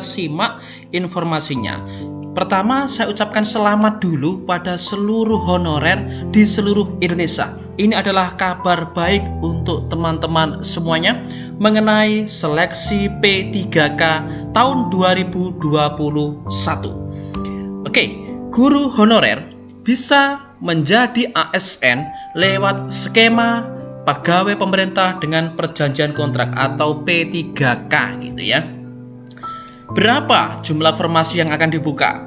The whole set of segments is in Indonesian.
Simak informasinya. Pertama, saya ucapkan selamat dulu pada seluruh honorer di seluruh Indonesia. Ini adalah kabar baik untuk teman-teman semuanya mengenai seleksi P3K tahun 2021. Oke, guru honorer bisa menjadi ASN lewat skema pegawai pemerintah dengan perjanjian kontrak atau P3K gitu ya. Berapa jumlah formasi yang akan dibuka?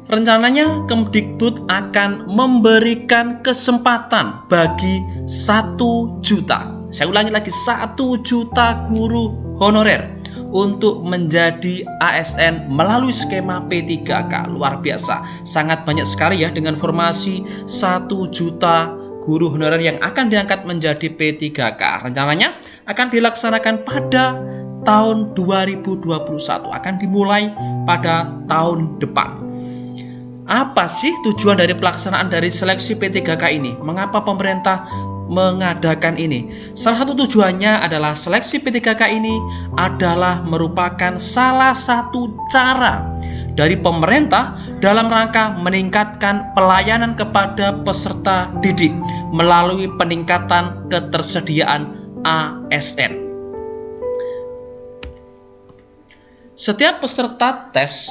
Rencananya Kemdikbud akan memberikan kesempatan bagi 1 juta. Saya ulangi lagi, 1 juta guru honorer untuk menjadi ASN melalui skema P3K. Luar biasa, sangat banyak sekali ya dengan formasi 1 juta guru honorer yang akan diangkat menjadi P3K. Rencananya akan dilaksanakan pada tahun 2021, akan dimulai pada tahun depan. Apa sih tujuan dari pelaksanaan dari seleksi P3K ini? Mengapa pemerintah mengadakan ini? Salah satu tujuannya adalah seleksi P3K ini adalah merupakan salah satu cara dari pemerintah dalam rangka meningkatkan pelayanan kepada peserta didik melalui peningkatan ketersediaan ASN. Setiap peserta tes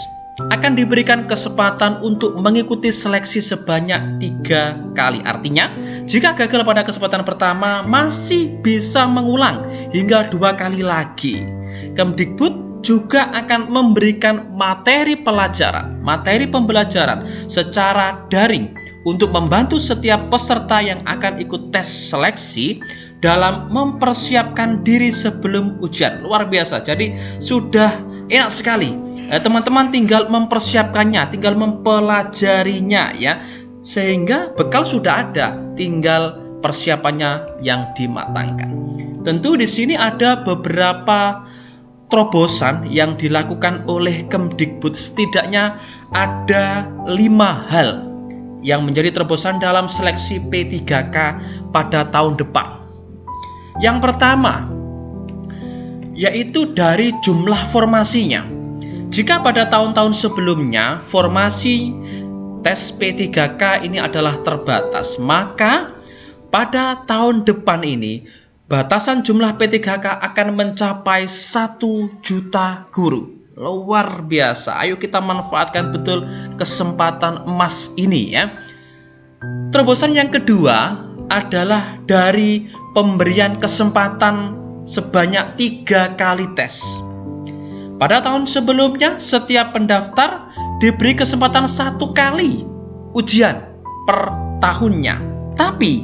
akan diberikan kesempatan untuk mengikuti seleksi sebanyak 3 kali. Artinya, jika gagal pada kesempatan pertama, masih bisa mengulang hingga 2 kali lagi. Kemdikbud juga akan memberikan materi pembelajaran secara daring untuk membantu setiap peserta yang akan ikut tes seleksi dalam mempersiapkan diri sebelum ujian. Luar biasa, jadi sudah enak sekali. Teman-teman tinggal mempersiapkannya, tinggal mempelajarinya ya. Sehingga bekal sudah ada, tinggal persiapannya yang dimatangkan. Tentu di sini ada beberapa terobosan yang dilakukan oleh Kemdikbud. Setidaknya ada 5 hal yang menjadi terobosan dalam seleksi P3K pada tahun depan. Yang pertama, yaitu dari jumlah formasinya. Jika pada tahun-tahun sebelumnya formasi tes P3K ini adalah terbatas, maka pada tahun depan ini batasan jumlah P3K akan mencapai 1 juta guru. Luar biasa. Ayo kita manfaatkan betul kesempatan emas ini ya. Terobosan yang kedua adalah dari pemberian kesempatan sebanyak 3 kali tes. Pada tahun sebelumnya, setiap pendaftar diberi kesempatan 1 kali ujian per tahunnya. Tapi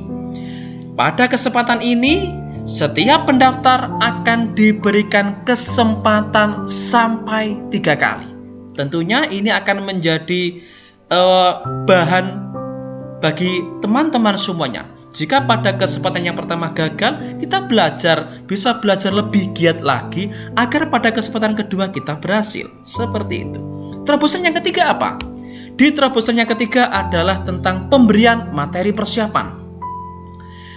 pada kesempatan ini, setiap pendaftar akan diberikan kesempatan sampai 3 kali. Tentunya ini akan menjadi bahan bagi teman-teman semuanya. Jika pada kesempatan yang pertama gagal, kita bisa belajar lebih giat lagi agar pada kesempatan kedua kita berhasil. Seperti itu. Terobosan yang ketiga apa? Di terobosan yang ketiga adalah tentang pemberian materi persiapan.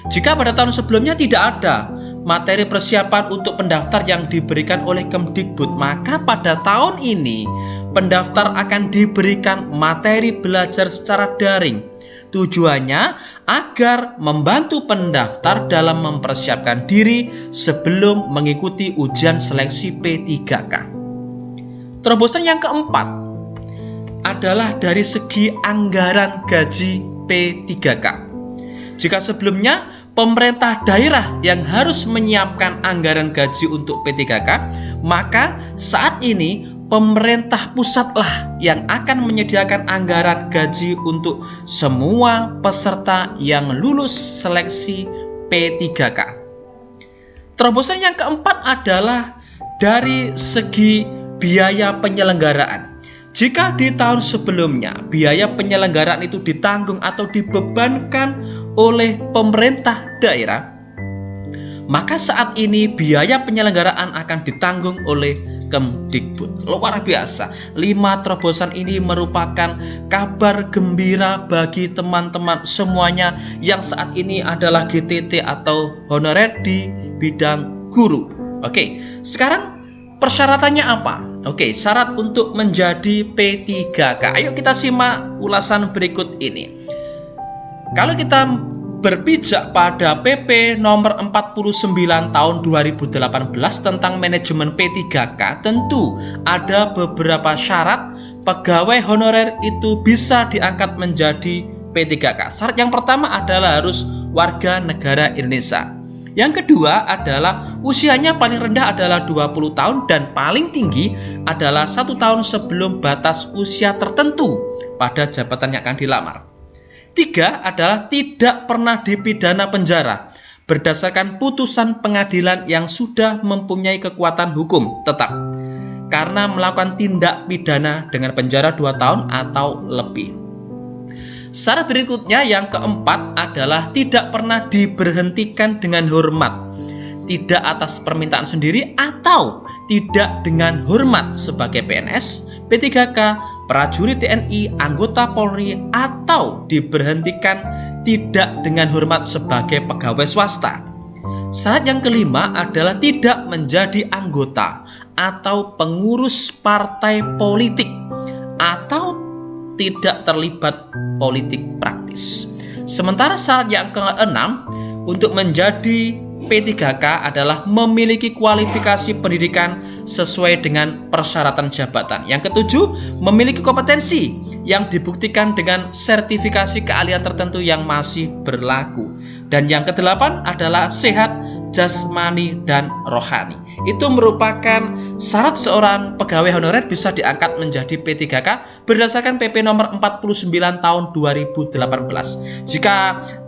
Jika pada tahun sebelumnya tidak ada materi persiapan untuk pendaftar yang diberikan oleh Kemdikbud, maka pada tahun ini pendaftar akan diberikan materi belajar secara daring. Tujuannya agar membantu pendaftar dalam mempersiapkan diri sebelum mengikuti ujian seleksi P3K. Terobosan yang keempat adalah dari segi anggaran gaji P3K. Jika sebelumnya pemerintah daerah yang harus menyiapkan anggaran gaji untuk P3K, maka saat ini pemerintah pusatlah yang akan menyediakan anggaran gaji untuk semua peserta yang lulus seleksi P3K. Terobosan yang keempat adalah dari segi biaya penyelenggaraan. Jika di tahun sebelumnya biaya penyelenggaraan itu ditanggung atau dibebankan oleh pemerintah daerah, maka saat ini biaya penyelenggaraan akan ditanggung oleh Kemdikbud. Luar biasa. 5 terobosan ini merupakan kabar gembira bagi teman-teman semuanya yang saat ini adalah GTT atau honorer di bidang guru. Oke, sekarang persyaratannya apa? Oke, syarat untuk menjadi P3K. Ayo kita simak ulasan berikut ini. Kalau kita berpijak pada PP nomor 49 tahun 2018 tentang manajemen P3K, tentu ada beberapa syarat pegawai honorer itu bisa diangkat menjadi P3K. Syarat yang pertama adalah harus warga negara Indonesia. Yang kedua adalah usianya paling rendah adalah 20 tahun dan paling tinggi adalah 1 tahun sebelum batas usia tertentu pada jabatan yang akan dilamar. 3 adalah tidak pernah dipidana penjara berdasarkan putusan pengadilan yang sudah mempunyai kekuatan hukum tetap karena melakukan tindak pidana dengan penjara 2 tahun atau lebih. Syarat berikutnya yang keempat adalah tidak pernah diberhentikan dengan hormat, tidak atas permintaan sendiri atau tidak dengan hormat sebagai PNS, P3K, prajurit TNI, anggota Polri, atau diberhentikan tidak dengan hormat sebagai pegawai swasta. Syarat yang kelima adalah tidak menjadi anggota atau pengurus partai politik atau tidak terlibat politik praktis. Sementara syarat yang keenam untuk menjadi P3K adalah memiliki kualifikasi pendidikan sesuai dengan persyaratan jabatan. Yang ketujuh, memiliki kompetensi yang dibuktikan dengan sertifikasi keahlian tertentu yang masih berlaku. Dan yang kedelapan adalah sehat jasmani dan rohani. Itu merupakan syarat seorang pegawai honorer bisa diangkat menjadi P3K berdasarkan PP nomor 49 tahun 2018. Jika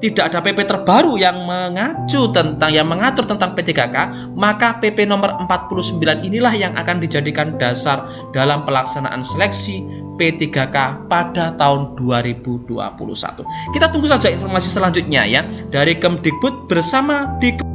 tidak ada PP terbaru yang mengatur tentang P3K, maka PP nomor 49 inilah yang akan dijadikan dasar dalam pelaksanaan seleksi P3K pada tahun 2021. Kita tunggu saja informasi selanjutnya ya dari Kemdikbud bersama di